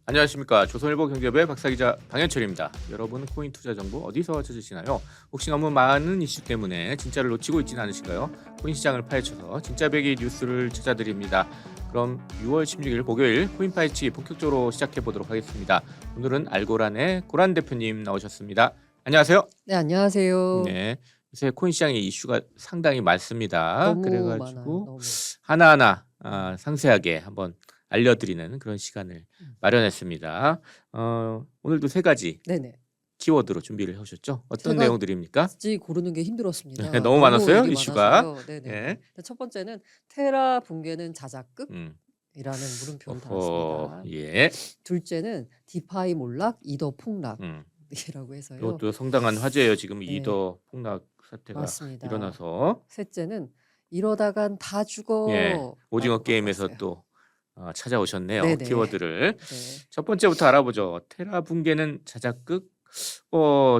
안녕하십니까. 조선일보 경제부의 박사기자 방현철입니다. 여러분 코인 투자 정보 어디서 찾으시나요? 혹시 너무 많은 이슈 때문에 진짜를 놓치고 있지는 않으신가요? 코인 시장을 파헤쳐서 진짜 배기 뉴스를 찾아드립니다. 그럼 6월 16일 목요일 코인 파헤치기 본격적으로 시작해 보도록 하겠습니다. 오늘은 알고란의 고란 대표님 나오셨습니다. 안녕하세요. 네, 안녕하세요. 네, 요새 코인 시장의 이슈가 상당히 많습니다. 너무 그래가지고 많아요. 너무. 하나하나 상세하게 한번 알려드리는 그런 시간을 마련했습니다. 오늘도 세 가지 네네. 키워드로 준비를 해오셨죠? 어떤 제가 내용들입니까? 굳이 고르는 게 힘들었습니다. 네, 너무 많았어요, 일이 이슈가. 많아서요. 네네. 예. 첫 번째는 테라 붕괴는 자작극? 음. 이라는 물음표를 어허, 달았습니다. 예. 둘째는 디파이 몰락, 이더 폭락. 음. 이라고 해서요. 이것도 상당한 화제예요. 지금 네. 이더 폭락 사태가 맞습니다. 일어나서. 셋째는 이러다간 다 죽어. 예. 오징어 라고 게임에서 바꿨어요. 또 찾아오셨네요. 네네. 키워드를. 네. 첫 번째부터 알아보죠. 테라 붕괴는 자작극.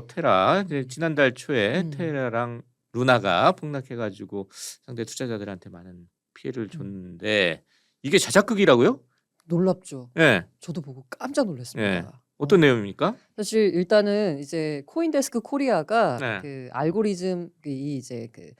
테라 이제 지난달 초에 테라랑 루나가 폭락해가지고 상대 투자자들한테 많은 피해를 줬는데 이게 자작극이라고요? 놀랍죠. 예. 저도 보고 깜짝 놀랐습니다. 예. 어떤 내용입니까? 사실 일단은 이제 코인데스크 코리아가 네. 그 알고리즘 이제 그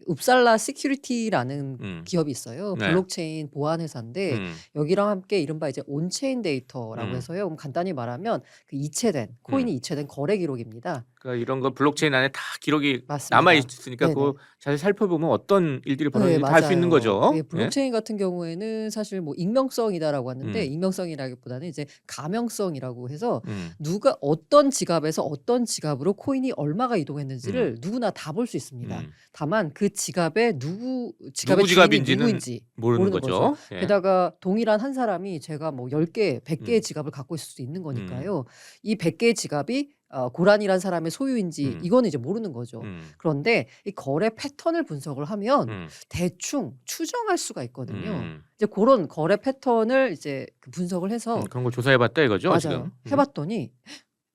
읍살라 시큐리티라는 기업이 있어요. 네. 블록체인 보안 회사인데 여기랑 함께 이른바 이제 온체인 데이터라고 해서요. 그럼 간단히 말하면 그 이체된 코인이 이체된 거래 기록입니다. 그러니까 이런 거 블록체인 안에 다 기록이 맞습니다. 남아 있으니까 네네. 그거 자세히 살펴보면 어떤 일들이 네, 벌어지는지 다 알 수 있는 맞아요. 거죠. 예, 블록체인 같은 경우에는 사실 뭐 익명성이다라고 하는데 익명성이라기보다는 이제 가명성이라고 해서 누가 어떤 지갑에서 어떤 지갑으로 코인이 얼마가 이동했는지를 누구나 다 볼 수 있습니다. 다만 그 지갑에 지갑의 누구 주인이 지갑인지는 누구인지 모르는 거죠. 예. 게다가 동일한 한 사람이 제가 뭐 10개, 100개의 지갑을 갖고 있을 수도 있는 거니까요. 이 100개의 지갑이 고란이란 사람의 소유인지 이거는 이제 모르는 거죠. 그런데 이 거래 패턴을 분석을 하면 대충 추정할 수가 있거든요. 이제 그런 거래 패턴을 이제 그 분석을 해서 그런 걸 조사해봤다 이거죠. 맞아요. 지금. 해봤더니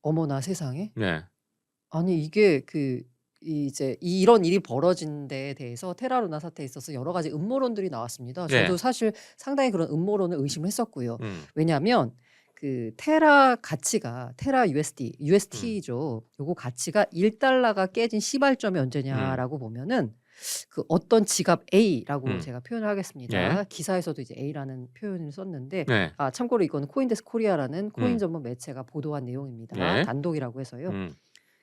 어머나 세상에 네. 아니 이게 이제 이런 일이 벌어진 데에 대해서 테라루나 사태에 있어서 여러 가지 음모론들이 나왔습니다. 네. 저도 사실 상당히 그런 음모론을 의심을 했었고요. 왜냐하면 그 테라 가치가 테라 UST죠. 요거 가치가 1달러가 깨진 시발점이 언제냐라고 보면은 그 어떤 지갑 A라고 제가 표현을 하겠습니다. 네. 기사에서도 이제 A라는 표현을 썼는데 네. 참고로 이거는 코인데스크 코리아라는 코인 전문 매체가 보도한 내용입니다. 네. 단독이라고 해서요.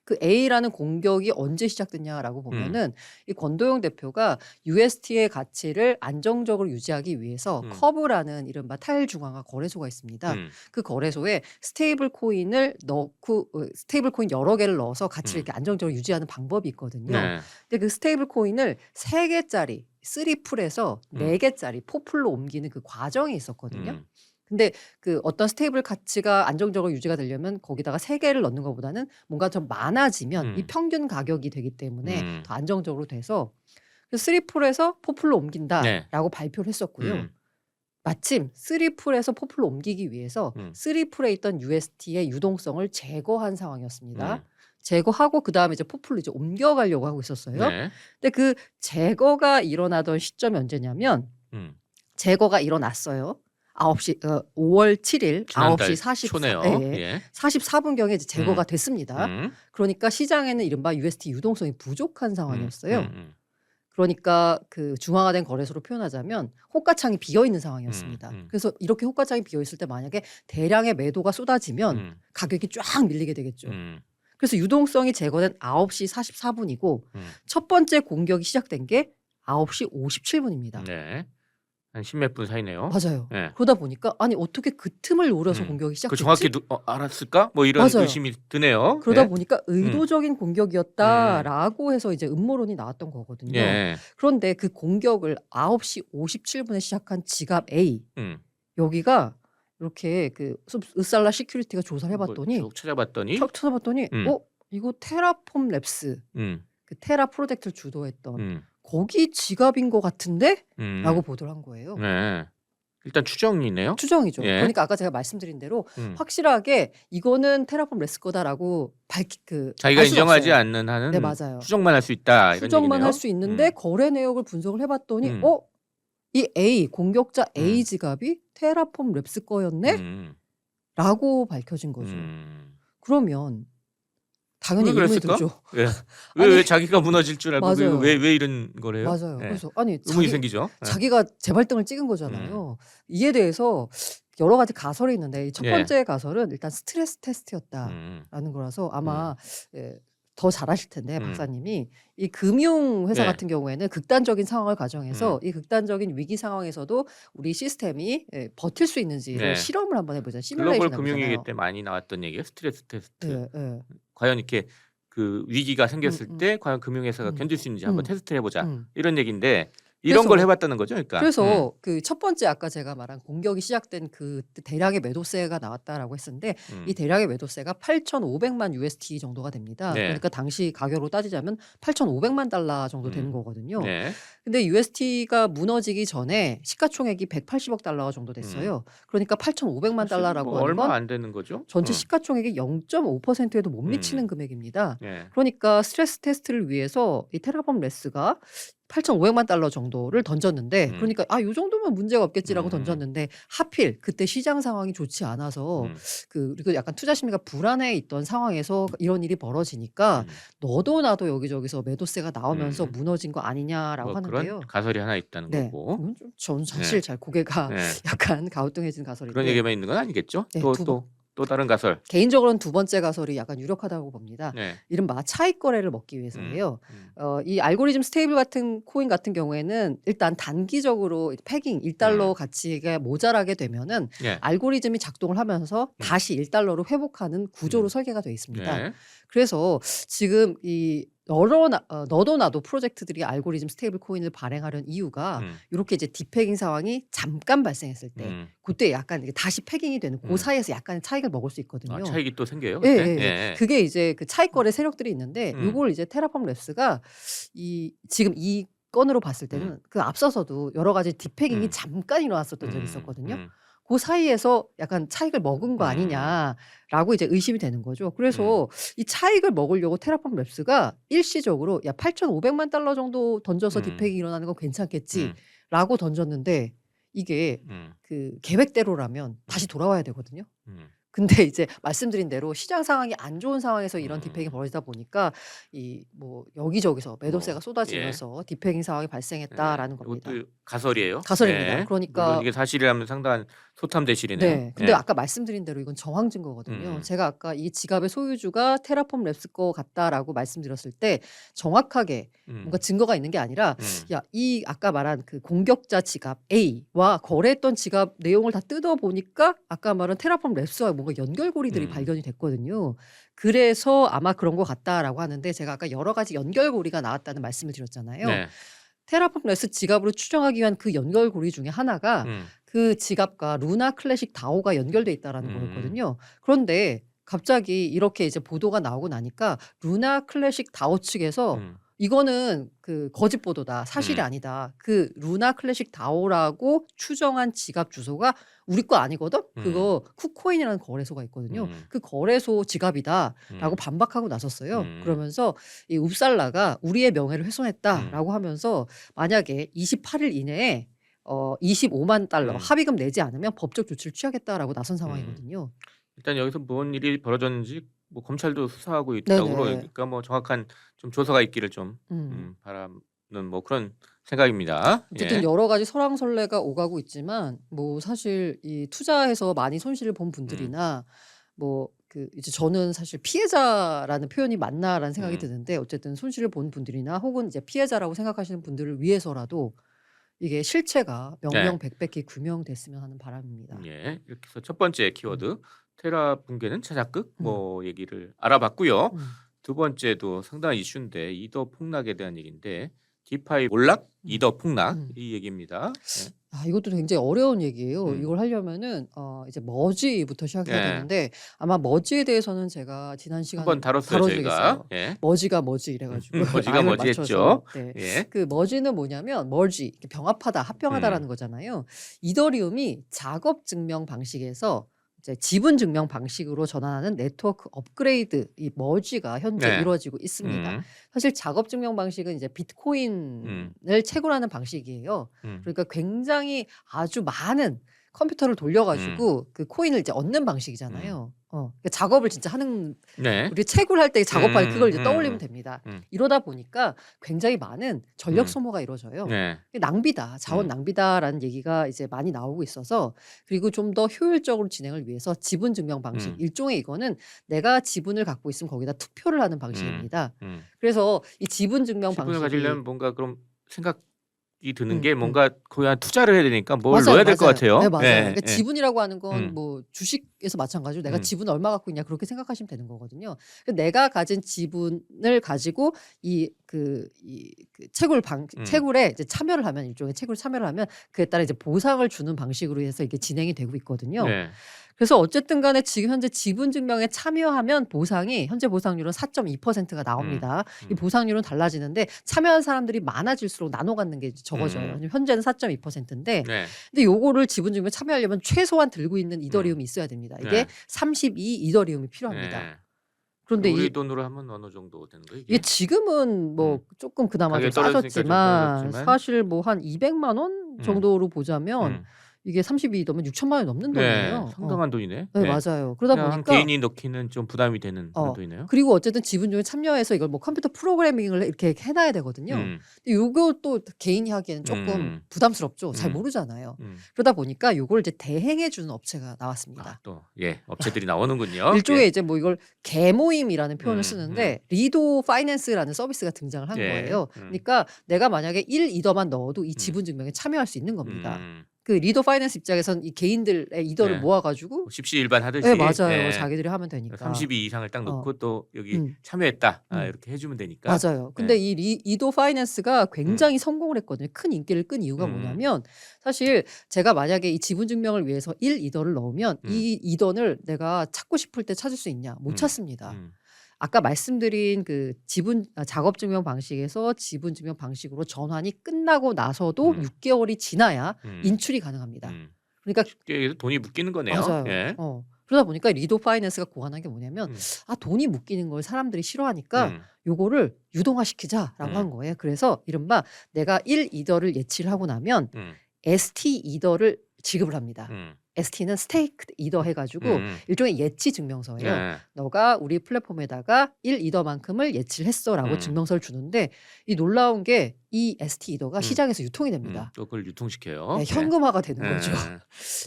그 A라는 공격이 언제 시작됐냐라고 보면은 이 권도영 대표가 UST의 가치를 안정적으로 유지하기 위해서 커브라는 이른바 탈중앙화 거래소가 있습니다. 그 거래소에 스테이블 코인을 넣고 스테이블 코인 여러 개를 넣어서 가치를 이렇게 안정적으로 유지하는 방법이 있거든요. 네. 근데 그 스테이블 코인을 3개짜리 3풀에서 4개짜리 4풀로 옮기는 그 과정이 있었거든요. 근데 그 어떤 스테이블 가치가 안정적으로 유지가 되려면 거기다가 3개를 넣는 것보다는 뭔가 좀 많아지면 이 평균 가격이 되기 때문에 더 안정적으로 돼서 3풀에서 4풀로 옮긴다라고 발표를 했었고요. 마침 3풀에서 4풀로 옮기기 위해서 3풀에 있던 UST의 유동성을 제거한 상황이었습니다. 제거하고 그다음에 이제 4풀로 이제 옮겨가려고 하고 있었어요. 네. 근데 그 제거가 일어나던 시점이 언제냐면 제거가 일어났어요. 5월 7일 지난달 9시 초네요. 44분경에 이제 제거가 됐습니다. 그러니까 시장에는 이른바 UST 유동성이 부족한 상황이었어요. 그러니까 그 중앙화된 거래소로 표현하자면 호가창이 비어 있는 상황이었습니다. 그래서 이렇게 호가창이 비어 있을 때 만약에 대량의 매도가 쏟아지면 가격이 쫙 밀리게 되겠죠. 그래서 유동성이 제거된 9시 44분이고 첫 번째 공격이 시작된 게 9시 57분입니다. 네. 한 10몇 분 사이네요. 맞아요. 네. 그러다 보니까 아니 어떻게 그 틈을 노려서 공격이 그 시작됐지? 정확히 알았을까? 뭐 이런 맞아요. 의심이 드네요. 그러다 네. 보니까 의도적인 공격이었다라고 해서 이제 음모론이 나왔던 거거든요. 예. 그런데 그 공격을 9시 57분에 시작한 지갑 A 여기가 이렇게 그 으살라 시큐리티가 조사를 해봤더니 쭉 찾아봤더니 척 찾아봤더니 이거 테라폼 랩스 그 테라 프로젝트를 주도했던 거기 지갑인 것 같은데? 라고 보도를 한 거예요. 네. 일단 추정이네요. 추정이죠. 예. 그러니까 아까 제가 말씀드린 대로 확실하게 이거는 테라폼 레스 거다라고 자기가 알 수는 인정하지 없어요. 않는 한은 네, 맞아요. 추정만 할 수 있다. 이런 추정만 얘기네요. 할 수 있는데 거래 내역을 분석을 해봤더니 이 공격자 A 지갑이 테라폼 랩스 거였네? 라고 밝혀진 거죠. 그러면 당연히 왜 의문이 그랬을까? 들죠. 왜 아니 자기가 무너질 줄 알고 맞아요. 왜 이런 걸 해요? 맞아요. 예. 그래서 아니 의문이 생기죠. 예. 자기가 재발등을 찍은 음. 거잖아요. 이에 대해서 여러 가지 가설이 있는데 첫 예. 번째 가설은 일단 스트레스 테스트였다라는 음. 거라서 음. 아마 더 잘 아실 텐데 음. 박사님이 이 금융회사 예. 같은 경우에는 극단적인 상황을 가정해서 음. 이 극단적인 위기 상황에서도 우리 시스템이 버틸 수 있는지를 네. 실험을 한번 해보잖아요. 글로벌 시뮬레이션 금융위기 해보잖아요. 때 많이 나왔던 얘기예요. 스트레스 테스트. 예, 예. 과연 이렇게 그 위기가 생겼을 음, 때 과연 금융회사가 음, 견딜 수 있는지 한번 음, 테스트를 해보자. 음. 이런 얘기인데 이런 걸 그래서 해봤다는 거죠. 그러니까. 그래서 그 첫 번째 아까 제가 말한 공격이 시작된 그 대량의 매도세가 나왔다라고 했었는데 이 대량의 매도세가 8,500만 USD 정도가 됩니다. 네. 그러니까 당시 가격으로 따지자면 8,500만 달러 정도 되는 거거든요. 네. 근데 USD가 무너지기 전에 시가총액이 180억 달러 정도 됐어요. 그러니까 8,500만 달러라고 뭐 하는 얼마 건 안 되는 거죠. 전체 시가총액의 0.5%에도 못 미치는 금액입니다. 네. 그러니까 스트레스 테스트를 위해서 이 테라폼 레스가 8,500만 달러 정도를 던졌는데 그러니까 요 정도면 문제가 없겠지라고 던졌는데 하필 그때 시장 상황이 좋지 않아서 그리고 약간 투자 심리가 불안해 있던 상황에서 이런 일이 벌어지니까 너도 나도 여기저기서 매도세가 나오면서 무너진 거 아니냐라고 뭐 하는데요. 그런 가설이 하나 있다는 네. 거고. 전 사실 잘 고개가 네. 약간 가우뚱해진 그런 가설인데 얘기만 있는 건 아니겠죠. 네, 또 다른 가설. 개인적으로는 두 번째 가설이 약간 유력하다고 봅니다. 네. 이른바 차익 거래를 먹기 위해서예요. 이 알고리즘 스테이블 같은 코인 같은 경우에는 일단 단기적으로 패깅 1달러 가치가 모자라게 되면은 네. 알고리즘이 작동을 하면서 다시 1달러로 회복하는 구조로 설계가 되어 있습니다. 네. 그래서 지금 이 너도 나도 프로젝트들이 알고리즘 스테이블 코인을 발행하려는 이유가 이렇게 이제 디패깅 상황이 잠깐 발생했을 때 그때 약간 이게 다시 패깅이 되는 그 사이에서 약간의 차익을 먹을 수 있거든요. 아, 차익이 또 생겨요. 예, 그때? 예, 예. 예. 그게 이제 그 차익 거래 세력들이 있는데 요걸 이제 테라폼 랩스가 지금 이 건으로 봤을 때는 그 앞서서도 여러 가지 디패깅이 잠깐 일어났었던 적이 있었거든요. 그 사이에서 약간 차익을 먹은 거 아니냐라고 이제 의심이 되는 거죠. 그래서 이 차익을 먹으려고 테라폼 랩스가 일시적으로 야 8,500만 달러 정도 던져서 디패깅이 일어나는 건 괜찮겠지라고 던졌는데 이게 그 계획대로라면 다시 돌아와야 되거든요. 근데 이제 말씀드린 대로 시장 상황이 안 좋은 상황에서 이런 디패깅이 벌어지다 보니까 이 뭐 여기저기서 매도세가 쏟아지면서 디패깅 상황이 발생했다라는 겁니다. 이것도 가설이에요. 가설입니다. 네. 그러니까 물론 이게 사실이라면 상당한 소탐대실이네요. 네. 근데 아까 말씀드린 대로 이건 정황 증거거든요. 제가 아까 이 지갑의 소유주가 테라폼 랩스 거 같다라고 말씀드렸을 때 정확하게 뭔가 증거가 있는 게 아니라 야, 이 아까 말한 그 공격자 지갑 A와 거래했던 지갑 내용을 다 뜯어 보니까 아까 말한 테라폼 랩스와 뭔가 연결고리들이 발견이 됐거든요. 그래서 아마 그런 것 같다라고 하는데 제가 아까 여러 가지 연결고리가 나왔다는 말씀을 드렸잖아요. 네. 테라폼 랩스 지갑으로 추정하기 위한 그 연결고리 중에 하나가 그 지갑과 루나 클래식 다오가 연결돼 있다라는 거였거든요. 그런데 갑자기 이렇게 이제 보도가 나오고 나니까 루나 클래식 다오 측에서 이거는 그 거짓 보도다. 사실이 아니다. 그 루나 클래식 다오라고 추정한 지갑 주소가 우리 거 아니거든? 그거 쿠코인이라는 거래소가 있거든요. 그 거래소 지갑이다라고 반박하고 나섰어요. 그러면서 이 웁살라가 우리의 명예를 훼손했다라고 하면서 만약에 28일 이내에 25만 달러 합의금 내지 않으면 법적 조치를 취하겠다라고 나선 상황이거든요. 일단 여기서 뭔 일이 벌어졌는지 뭐 검찰도 수사하고 있다고 네네. 그러니까 뭐 정확한 좀 조사가 있기를 좀 바라는 뭐 그런 생각입니다. 어쨌든 예. 여러 가지 설왕설래가 오가고 있지만 뭐 사실 이 투자해서 많이 손실을 본 분들이나 뭐 그 이제 저는 사실 피해자라는 표현이 맞나라는 생각이 드는데 어쨌든 손실을 본 분들이나 혹은 이제 피해자라고 생각하시는 분들을 위해서라도 이게 실체가 명명백백히 규명됐으면 하는 바람입니다. 예. 이렇게 해서 첫 번째 키워드 테라 붕괴는 차자극 뭐 얘기를 알아봤고요. 두 번째도 상당한 이슈인데 이더 폭락에 대한 얘기인데 디파이 몰락, 이더 폭락 이 얘기입니다. 예. 이것도 굉장히 어려운 얘기예요. 이걸 하려면은 이제 머지부터 시작해야 예. 되는데 아마 머지에 대해서는 제가 지난 시간에 한번 다뤘어요 저희가. 다뤄드리겠어요. 예. 머지가 뭐지 이래가지고 머지가 라임을 뭐지 맞춰서. 했죠. 네. 예. 그 머지는 뭐냐면 멀지 병합하다, 합병하다라는 거잖아요. 이더리움이 작업 증명 방식에서 이제 지분 증명 방식으로 전환하는 네트워크 업그레이드 이 머지가 현재 네. 이루어지고 있습니다. 사실 작업 증명 방식은 이제 비트코인을 채굴하는 방식이에요. 그러니까 굉장히 아주 많은 컴퓨터를 돌려가지고 그 코인을 이제 얻는 방식이잖아요. 그러니까 작업을 진짜 하는 네. 우리 채굴 할 때 작업할 그걸 이제 음. 떠올리면 됩니다. 이러다 보니까 굉장히 많은 전력 소모가 이루어져요. 네. 낭비다, 자원 낭비다라는 얘기가 이제 많이 나오고 있어서 그리고 좀 더 효율적으로 진행을 위해서 지분 증명 방식 일종의 이거는 내가 지분을 갖고 있으면 거기다 투표를 하는 방식입니다. 그래서 이 지분 증명 지분을 방식이 가지려면 뭔가 그럼 생각이 드는 음, 게 음. 뭔가 거의 한 투자를 해야 되니까 뭘 맞아요, 넣어야 될 것 맞아요. 같아요. 네, 맞아요. 예, 그러니까 예. 지분이라고 하는 건 음. 뭐 주식에서 마찬가지로 내가 음. 지분 얼마 갖고 있냐 그렇게 생각하시면 되는 거거든요. 내가 가진 지분을 가지고 그 채굴에 이제 참여를 하면 일종의 채굴 참여를 하면 그에 따라 이제 보상을 주는 방식으로 해서 이게 진행이 되고 있거든요. 네. 그래서 어쨌든 간에 지금 현재 지분 증명에 참여하면 보상이 현재 보상률은 4.2%가 나옵니다. 이 보상률은 달라지는데 참여한 사람들이 많아질수록 나눠 갖는 게 이제 적어져요. 현재는 4.2%인데 네. 근데 요거를 지분 증명에 참여하려면 최소한 들고 있는 이더리움이 있어야 됩니다. 이게 네. 32 이더리움이 필요합니다. 네. 그런데 우리 돈으로 하면 어느 정도 되는 거예요, 이게 이게? 지금은 뭐 조금 그나마 좀 가격이 떨어졌으니까 좀 싸졌지만 떨어졌지만. 사실 뭐 한 200만 원 정도로 보자면 이게 32이더면 6천만 원이 넘는 네, 돈이에요. 상당한 돈이네. 네, 맞아요. 그러다 그냥 보니까 개인이 넣기는 좀 부담이 되는 그런 돈이네요. 그리고 어쨌든 지분 중에 참여해서 이걸 뭐 컴퓨터 프로그래밍을 이렇게 해놔야 되거든요. 근데 요거 또 개인이 하기에는 조금 부담스럽죠. 잘 모르잖아요. 그러다 보니까 요걸 이제 대행해 주는 업체가 나왔습니다. 또 업체들이 나오는군요. 일종의 이제 뭐 이걸 개모임이라는 표현을 쓰는데 리도 파이낸스라는 서비스가 등장을 한 거예요. 그러니까 내가 만약에 1이더만 넣어도 이 지분 증명에 참여할 수 있는 겁니다. 그 리더 파이낸스 입장에선 이 개인들의 이더를 모아가지고 십시일반 하듯이. 네, 맞아요. 자기들이 하면 되니까. 32 이상을 딱 넣고 또 여기 참여했다. 이렇게 해주면 되니까. 맞아요. 근데 이 리도 파이낸스가 굉장히 성공을 했거든요. 큰 인기를 끈 이유가 뭐냐면 사실 제가 만약에 이 지분 증명을 위해서 1이더를 넣으면 이 이더를 내가 찾고 싶을 때 찾을 수 있냐? 못 찾습니다. 아까 말씀드린 그 작업 증명 방식에서 지분 증명 방식으로 전환이 끝나고 나서도 6개월이 지나야 인출이 가능합니다. 그러니까 돈이 묶이는 거네요. 맞아요. 예. 그러다 보니까 리도 파이낸스가 고안한 게 뭐냐면 돈이 묶이는 걸 사람들이 싫어하니까 요거를 유동화시키자라고 한 거예요. 그래서 이른바 내가 1이더를 예치를 하고 나면 ST 이더를 지급을 합니다. ST는 스테이크 이더 해가지고 일종의 예치 증명서예요. 네. 너가 우리 플랫폼에다가 1이더만큼을 예치를 했어라고 증명서를 주는데 이 놀라운 게 이 ST 이더가 시장에서 유통이 됩니다. 또 그걸 유통시켜요. 네, 현금화가 되는 거죠.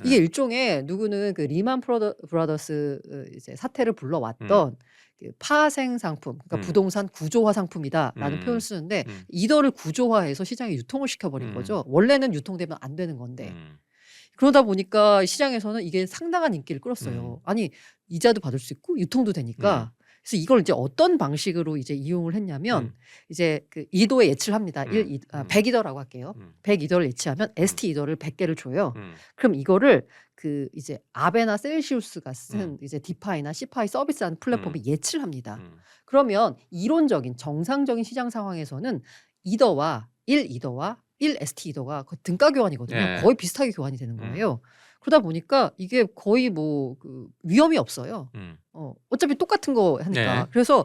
이게 일종의 누구는 그 리만 브라더스 이제 사태를 불러왔던 그 파생 상품, 그러니까 부동산 구조화 상품이다라는 표현을 쓰는데 이더를 구조화해서 시장에 유통을 시켜버린 거죠. 원래는 유통되면 안 되는 건데. 그러다 보니까 시장에서는 이게 상당한 인기를 끌었어요. 아니 이자도 받을 수 있고 유통도 되니까. 그래서 이걸 이제 어떤 방식으로 이제 이용을 했냐면 이제 그 이더에 예치를 합니다. 100이더라고 할게요. 100이더를 예치하면 ST 이더를 100개를 줘요. 그럼 이거를 그 이제 아베나 셀시우스 같은 이제 디파이나 시파이 서비스하는 플랫폼이 예치를 합니다. 그러면 이론적인 정상적인 시장 상황에서는 이더와 1이더와 1ST 이더가 등가 교환이거든요. 네. 거의 비슷하게 교환이 되는 거예요. 그러다 보니까 이게 거의 뭐 그 위험이 없어요. 어차피 똑같은 거 하니까. 네. 그래서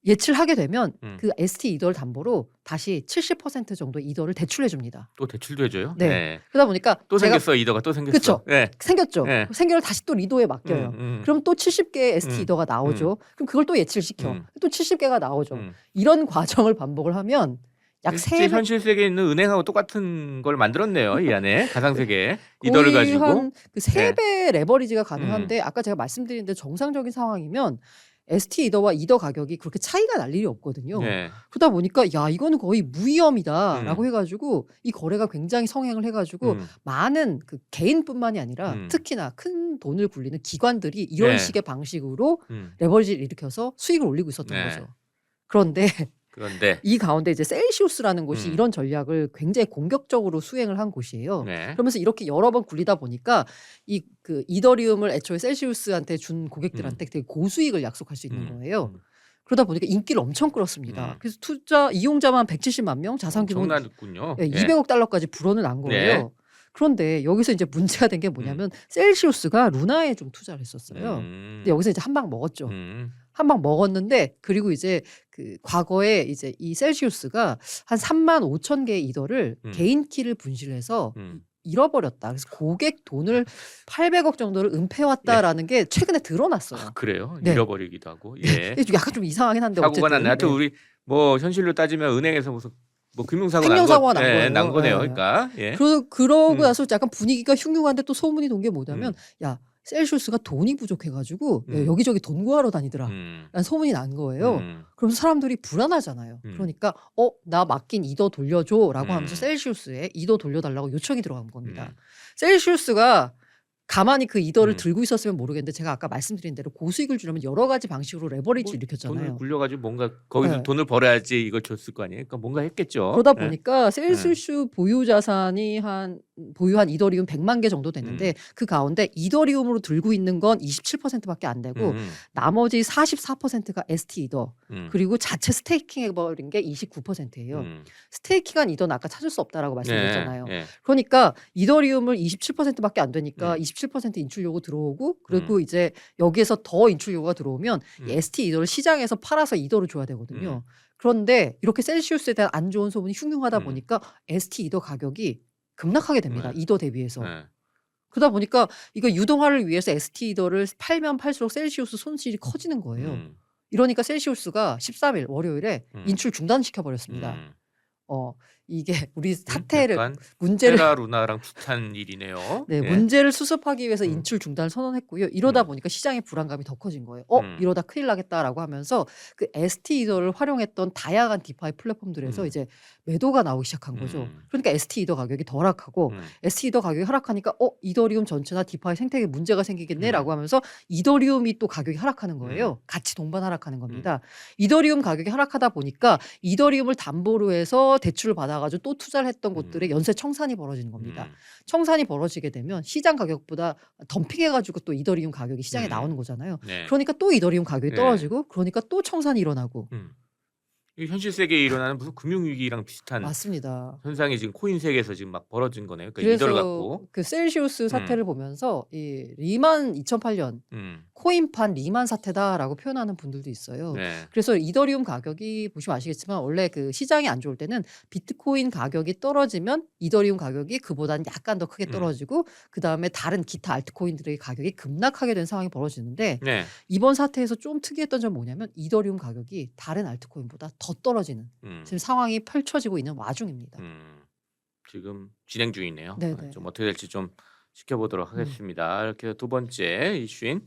예치를 하게 되면 그 ST 이더를 담보로 다시 70% 정도 이더를 대출해 줍니다. 또 대출도 해줘요. 네. 그러다 보니까 또 제가 생겼어. 이더가 또 생겼어. 그쵸. 네. 생겼죠. 네. 생겨를 다시 또 리도에 맡겨요. 그럼 또 70개의 ST 이더가 나오죠. 그럼 그걸 또 예치를 시켜. 또 70개가 나오죠. 이런 과정을 반복을 하면 약 실제 3배 현실 세계에 있는 은행하고 똑같은 걸 만들었네요. 이 안에 가상 세계 이더를 거의 가지고. 한 그 3배 레버리지가 가능한데 아까 제가 말씀드린 데 정상적인 상황이면 ST 이더와 이더 가격이 그렇게 차이가 날 일이 없거든요. 네. 그러다 보니까 야 이거는 거의 무위험이다라고 해가지고 이 거래가 굉장히 성행을 해가지고 많은 그 개인뿐만이 아니라 특히나 큰 돈을 굴리는 기관들이 이런 네. 식의 방식으로 음. 레버리지를 일으켜서 수익을 올리고 있었던 네. 거죠. 그런데 그런데 이 가운데 이제 셀시우스라는 곳이 음. 이런 전략을 굉장히 공격적으로 수행을 한 곳이에요. 네. 그러면서 이렇게 여러 번 굴리다 보니까 이 그 이더리움을 애초에 셀시우스한테 준 고객들한테 되게 고수익을 약속할 수 있는 거예요. 그러다 보니까 인기를 엄청 끌었습니다. 그래서 투자 이용자만 170만 명, 자산 규모는 엄청나군요. 200억 달러까지 불어는 난 거예요. 네. 그런데 여기서 이제 문제가 된 게 뭐냐면 셀시우스가 루나에 좀 투자를 했었어요. 근데 여기서 이제 한 방 먹었죠. 한 방 먹었는데 그리고 이제 그 과거에 이제 이 셀시우스가 한 3만 5천 개의 이더를 개인 키를 분실해서 잃어버렸다. 그래서 고객 돈을 800억 정도를 네. 은폐왔다라는 게 최근에 드러났어요. 그래요? 네. 잃어버리기도 하고. 예. 이게 좀 약간 좀 이상하긴 한데 사고가 났네. 어쨌든 하여튼 네. 우리 뭐 현실로 따지면 은행에서 무슨 뭐 금융사고 난 횡령사고가 난 예, 거예요. 난 거네요. 예. 그러니까. 예. 그러고 음. 나서 약간 분위기가 흉흉한데 또 소문이 돈 게 뭐냐면 야 셀시우스가 돈이 부족해가지고 여기저기 돈 구하러 다니더라. 라는 소문이 난 거예요. 그러면서 사람들이 불안하잖아요. 그러니까 나 맡긴 이더 돌려줘라고 하면서 셀시우스에 이더 돌려달라고 요청이 들어간 겁니다. 셀시우스가 가만히 그 이더를 들고 있었으면 모르겠는데 제가 아까 말씀드린 대로 고수익을 주려면 여러 가지 방식으로 레버리지를 돈을 일으켰잖아요. 굴려가지고 뭔가 거기서 네. 돈을 벌어야지 이걸 줬을 거 아니에요. 그러니까 뭔가 했겠죠. 그러다 예. 보니까 셀시우스 보유 자산이 보유한 이더리움 100만 개 정도 됐는데 그 가운데 이더리움으로 들고 있는 건 27%밖에 안 되고 나머지 44%가 ST 이더 그리고 자체 스테이킹 해버린 게 29%예요. 스테이킹한 이더는 아까 찾을 수 없다라고 말씀드렸잖아요. 예. 그러니까 이더리움을 27%밖에 안 되니까 27% 인출 요구 들어오고 그리고 이제 여기에서 더 인출 요구가 들어오면 이 ST 이더를 시장에서 팔아서 이더를 줘야 되거든요. 그런데 이렇게 셀시우스에 대한 안 좋은 소문이 흉흉하다 보니까 ST 이더 가격이 급락하게 됩니다. 이더 대비해서. 예. 그러다 보니까 이거 유동화를 위해서 ST 이더를 팔면 팔수록 셀시우스 손실이 커지는 거예요. 이러니까 셀시우스가 13일 월요일에 인출 중단시켜 버렸습니다. 이게 우리 사태를 약간 문제를 테라 루나랑 비슷한 일이네요. 네, 예. 문제를 수습하기 위해서 인출 중단을 선언했고요. 이러다 보니까 시장의 불안감이 더 커진 거예요. 이러다 큰일 나겠다라고 하면서 그 ST 이더를 활용했던 다양한 디파이 플랫폼들에서 이제 매도가 나오기 시작한 거죠. 그러니까 ST 이더 가격이 더 하락하고 ST 이더 가격이 하락하니까 이더리움 전체나 디파이 생태계에 문제가 생기겠네라고 하면서 이더리움이 또 가격이 하락하는 거예요. 같이 동반 하락하는 겁니다. 이더리움 가격이 하락하다 보니까 이더리움을 담보로 해서 대출을 받아가지고 또 투자를 했던 곳들의 연쇄 청산이 벌어지는 겁니다. 청산이 벌어지게 되면 시장 가격보다 덤핑해가지고 또 이더리움 가격이 시장에 나오는 거잖아요. 네. 그러니까 또 이더리움 가격이 네. 떨어지고 그러니까 또 청산이 일어나고 이 현실 세계에 일어나는 무슨 금융위기랑 비슷한 맞습니다. 현상이 지금 코인 세계에서 지금 막 벌어진 거네요. 그러니까 이더를 그래서 갖고. 그 셀시우스 사태를 보면서 이 리만 2008년 코인판 리만 사태다라고 표현하는 분들도 있어요. 네. 그래서 이더리움 가격이 보시면 아시겠지만 원래 그 시장이 안 좋을 때는 비트코인 가격이 떨어지면 이더리움 가격이 그보다는 약간 더 크게 떨어지고 그다음에 다른 기타 알트코인들의 가격이 급락하게 된 상황이 벌어지는데 네. 이번 사태에서 좀 특이했던 점은 뭐냐면 이더리움 가격이 다른 알트코인보다 더 떨어지는 지금 상황이 펼쳐지고 있는 와중입니다. 지금 진행 중이네요. 네네. 좀 어떻게 될지 좀 지켜보도록 하겠습니다. 이렇게 해서 두 번째 이슈인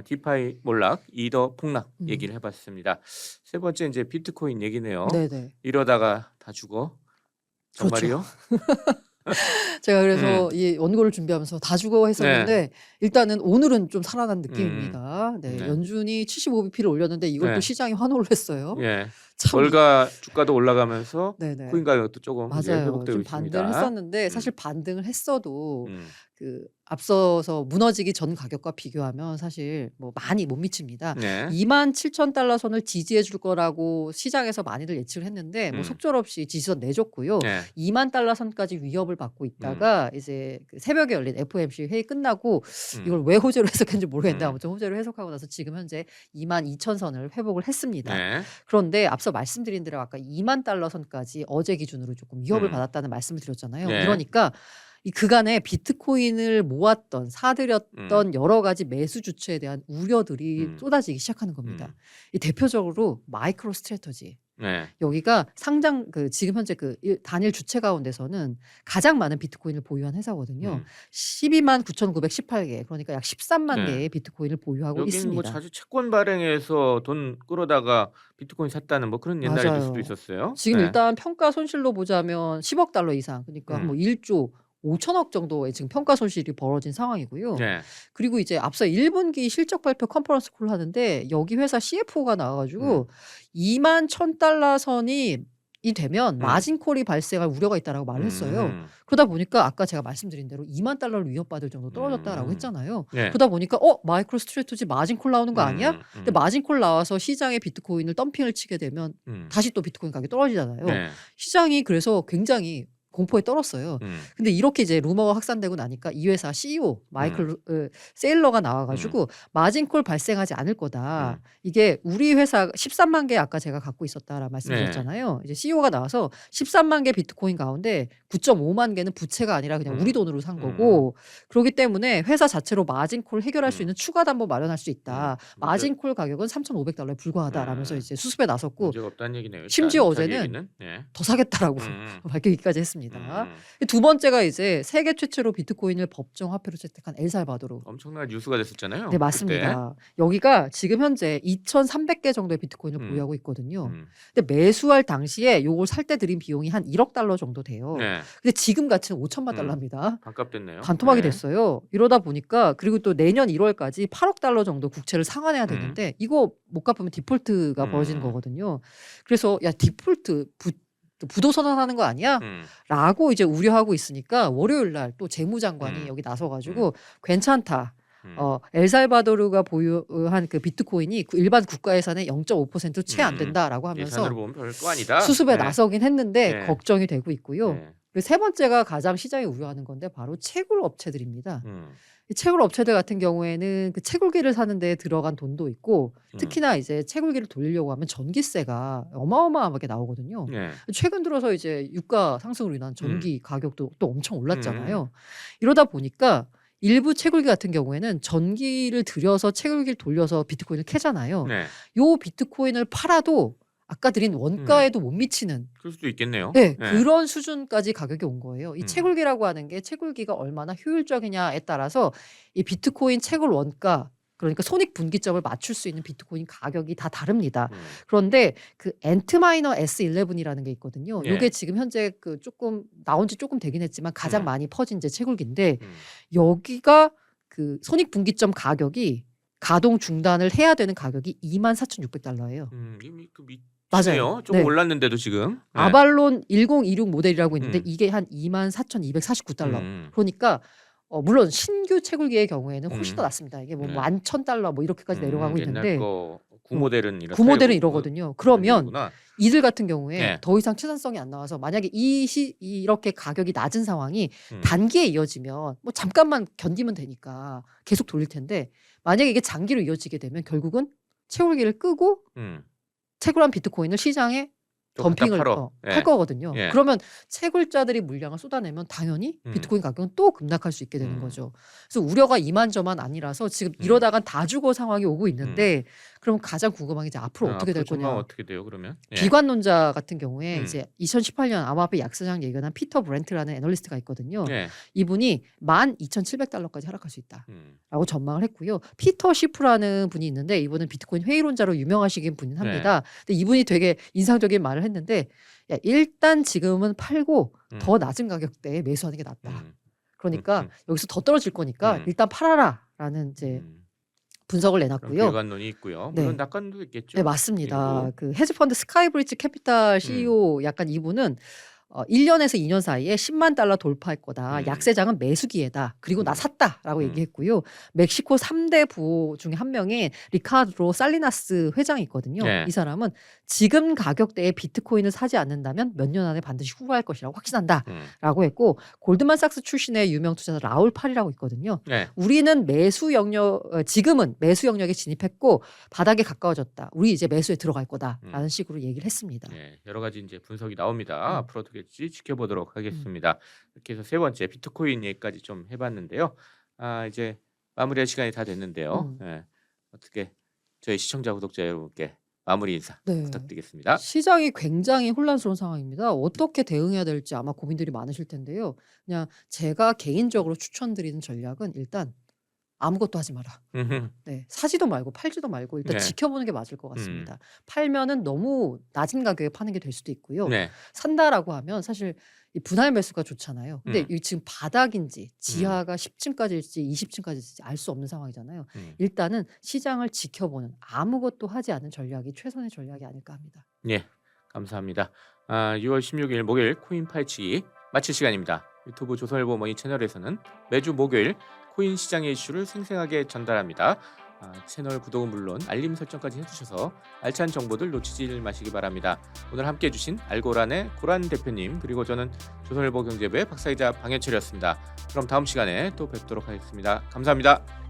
디파이 몰락, 이더 폭락 얘기를 해봤습니다. 세 번째 이제 비트코인 얘기네요. 네네. 이러다가 다 죽어? 정말이요? 제가 그래서 이 원고를 준비하면서 다 죽어 했었는데 일단은 오늘은 좀 살아난 느낌입니다. 네, 네. 연준이 75bp를 올렸는데 이걸 네. 또 시장이 환호를 했어요. 예. 참 월가 주가도 올라가면서 네네. 코인 가격도 조금 이제 맞아요. 회복되고 좀 있습니다. 반등을 했었는데 사실 반등을 했어도 음. 그 앞서서 무너지기 전 가격과 비교하면 사실 뭐 많이 못 미칩니다. 네. 27,000달러 선을 지지해 줄 거라고 시장에서 많이들 예측을 했는데 뭐 속절없이 지지선 내줬고요. 네. 20,000달러 선까지 위협을 받고 있다가 이제 그 새벽에 열린 FOMC 회의 끝나고 이걸 왜 호재로 해석했는지 모르겠는데 아무튼 호재로 해석하고 나서 지금 현재 22,000선을 회복을 했습니다. 네. 그런데 앞서 말씀드린 대로 아까 20,000달러 선까지 어제 기준으로 조금 위협을 받았다는 말씀을 드렸잖아요. 네. 그러니까 이 그간에 비트코인을 모았던 사들였던 여러 가지 매수 주체에 대한 우려들이 쏟아지기 시작하는 겁니다. 이 대표적으로 마이크로 스트래터지. 네. 여기가 상장 지금 현재 단일 주체 가운데서는 가장 많은 비트코인을 보유한 회사거든요. 129,918개 그러니까 약 13만 네. 개의 비트코인을 보유하고 여기는 있습니다. 뭐 자주 채권 발행해서 돈 끌어다가 비트코인 샀다는 뭐 그런 옛날에 맞아요. 뉴스도 있었어요. 지금 네. 일단 평가 손실로 보자면 10억 달러 이상 그러니까 뭐 1조 5천억 정도의 지금 평가 손실이 벌어진 상황이고요. 네. 그리고 이제 앞서 1분기 실적 발표 컨퍼런스 콜 하는데 여기 회사 CFO가 나와가지고 21,000달러 선이 되면 마진콜이 발생할 우려가 있다라고 말을 했어요. 그러다 보니까 아까 제가 말씀드린 대로 2만 달러를 위협받을 정도 떨어졌다라고 했잖아요. 네. 그러다 보니까 마이크로 스트래터지 마진콜 나오는 거 아니야? 근데 마진콜 나와서 시장에 비트코인을 덤핑을 치게 되면 다시 또 비트코인 가격이 떨어지잖아요. 네. 시장이 그래서 굉장히 공포에 떨었어요. 음. 근데 이렇게 이제 루머가 확산되고 나니까 이 회사 CEO 마이클 세일러가 나와가지고 마진콜 발생하지 않을 거다. 이게 우리 회사 13만 개 아까 제가 갖고 있었다라 말씀드렸잖아요. 이제 CEO가 나와서 13만 개 비트코인 가운데 9.5만 개는 부채가 아니라 그냥 우리 돈으로 산 거고 그렇기 때문에 회사 자체로 마진콜 해결할 수 있는 추가 담보 마련할 수 있다. 마진콜 가격은 3,500달러에 불과하다라면서 이제 수습에 나섰고 문제가 없다는 얘기네요. 일단 심지어 자기 어제는 얘기는. 예. 더 사겠다라고 음. 밝히기까지 했습니다. 음. 두 번째가 이제 세계 최초로 비트코인을 법정 화폐로 채택한 엘살바도르. 엄청난 뉴스가 됐었잖아요. 네, 그때. 맞습니다. 여기가 지금 현재 2,300개 정도의 비트코인을 보유하고 있거든요. 근데 매수할 당시에 요걸 살 때 들인 비용이 한 1억 달러 정도 돼요. 네. 근데 지금 가치는 5천만 달러입니다. 반값 됐네요. 반토막이 네. 됐어요. 이러다 보니까 그리고 또 내년 1월까지 8억 달러 정도 국채를 상환해야 되는데 이거 못 갚으면 디폴트가 벌어지는 거거든요. 그래서 야 디폴트 부도선언하는 거 아니야? 라고 이제 우려하고 있으니까 월요일 날 또 재무장관이 여기 나서가지고 괜찮다. 엘살바도르가 보유한 그 비트코인이 일반 국가 예산의 0.5% 채 안 된다라고 하면서 예산으로 보면 별거 아니다. 수습에 네. 나서긴 했는데 네. 걱정이 되고 있고요. 네. 그리고 세 번째가 가장 시장이 우려하는 건데 바로 채굴 업체들입니다. 음. 이 채굴 업체들 같은 경우에는 그 채굴기를 사는 데 들어간 돈도 있고 특히나 이제 채굴기를 돌리려고 하면 전기세가 어마어마하게 나오거든요. 네. 최근 들어서 이제 유가 상승으로 인한 전기 가격도 또 엄청 올랐잖아요. 이러다 보니까 일부 채굴기 같은 경우에는 전기를 들여서 채굴기를 돌려서 비트코인을 캐잖아요. 네. 요 비트코인을 팔아도 아까 드린 원가에도 못 미치는 그럴 수도 있겠네요. 네, 네. 그런 수준까지 가격이 온 거예요. 이 채굴기라고 하는 게 채굴기가 얼마나 효율적이냐에 따라서 이 비트코인 채굴 원가 그러니까 손익분기점을 맞출 수 있는 비트코인 가격이 다 다릅니다. 그런데 그 엔트마이너 S11이라는 게 있거든요. 예. 이게 지금 현재 그 조금 나온 지 조금 되긴 했지만 가장 많이 퍼진 이제 채굴기인데 여기가 그 손익분기점 가격이 가동 중단을 해야 되는 가격이 24,600달러예요. 이미 그 맞아요. 조금 네. 올랐는데도 지금. 네. 아발론 1026 모델이라고 있는데 이게 한 24,249달러. 그러니까 물론 신규 채굴기의 경우에는 훨씬 더 낮습니다. 이게 뭐 네. 11,000달러 뭐 이렇게까지 내려가고 있는데 옛날 거 구모델은 이렇다. 구모델은 이러거든요. 그러면 구나. 이들 같은 경우에 네. 더 이상 추산성이 안 나와서 만약에 이렇게 가격이 낮은 상황이 음. 단기에 이어지면 뭐 잠깐만 견디면 되니까 계속 돌릴 텐데 만약에 이게 장기로 이어지게 되면 결국은 채굴기를 끄고 채굴한 비트코인을 시장에 또 갖다 덤핑을 팔어. 팔 거거든요. 예. 그러면 채굴자들이 물량을 쏟아내면 당연히 비트코인 가격은 또 급락할 수 있게 되는 거죠. 그래서 우려가 이만저만 아니라서 지금 이러다간 다 주고 상황이 오고 있는데 그럼 가장 궁금한 게 이제 앞으로 어떻게 될 거냐. 어떻게 돼요 그러면? 예. 기관론자 같은 경우에 이제 2018년 암호화폐 약세장 예견한 피터 브렌트라는 애널리스트가 있거든요. 예. 이분이 12,700달러까지 하락할 수 있다. 음. 라고 전망을 했고요. 피터 시프라는 분이 있는데 이분은 비트코인 회의론자로 유명하시긴 분인 합니다. 근데 이분이 되게 인상적인 말을 했는데 야, 일단 지금은 팔고 더 낮은 가격대에 매수하는 게 낫다. 그러니까 여기서 더 떨어질 거니까 일단 팔아라라는 이제 분석을 내놨고요. 일관론이 있고요. 물론 네. 낙관도 있겠죠. 네, 맞습니다. 일부. 그 헤지펀드 스카이브리지 캐피탈 CEO 약간 이분은 1년에서 2년 사이에 10만 달러 돌파할 거다. 약세장은 매수 기회다. 그리고 나 샀다라고 얘기했고요. 멕시코 3대 부호 중에 한 명인 리카드로 살리나스 회장이 있거든요. 네. 이 사람은 지금 가격대에 비트코인을 사지 않는다면 몇 년 안에 반드시 후회할 것이라고 확신한다라고 했고 골드만삭스 출신의 유명 투자자 라울 팔이라고 있거든요. 네. 우리는 지금은 매수 영역에 진입했고 바닥에 가까워졌다. 우리 이제 매수에 들어갈 거다라는 식으로 얘기를 했습니다. 네, 여러 가지 이제 분석이 나옵니다. 앞으로 어떻게 될지 지켜보도록 하겠습니다. 이렇게 해서 세 번째 비트코인 얘기까지 좀 해봤는데요. 이제 마무리할 시간이 다 됐는데요. 네, 어떻게 저희 시청자 구독자 여러분께 마무리 인사 네. 부탁드리겠습니다. 시장이 굉장히 혼란스러운 상황입니다. 어떻게 대응해야 될지 아마 고민들이 많으실 텐데요. 그냥 제가 개인적으로 추천드리는 전략은 일단 아무것도 하지 마라. 네, 사지도 말고 팔지도 말고 일단 네. 지켜보는 게 맞을 것 같습니다. 팔면은 너무 낮은 가격에 파는 게 될 수도 있고요. 네. 산다라고 하면 사실 이 분할 매수가 좋잖아요. 근데 이 지금 바닥인지 지하가 10층까지일지 20층까지일지 알 수 없는 상황이잖아요. 일단은 시장을 지켜보는 아무것도 하지 않는 전략이 최선의 전략이 아닐까 합니다. 예, 감사합니다. 6월 16일 목요일 코인 파헤치기 마칠 시간입니다. 유튜브 조선일보 머니 채널에서는 매주 목요일 코인 시장의 이슈를 생생하게 전달합니다. 채널 구독은 물론 알림 설정까지 해주셔서 알찬 정보들 놓치지 마시기 바랍니다. 오늘 함께해 주신 알고란의 고란 대표님, 그리고 저는 조선일보 경제부의 박사이자 방해철이었습니다. 그럼 다음 시간에 또 뵙도록 하겠습니다. 감사합니다.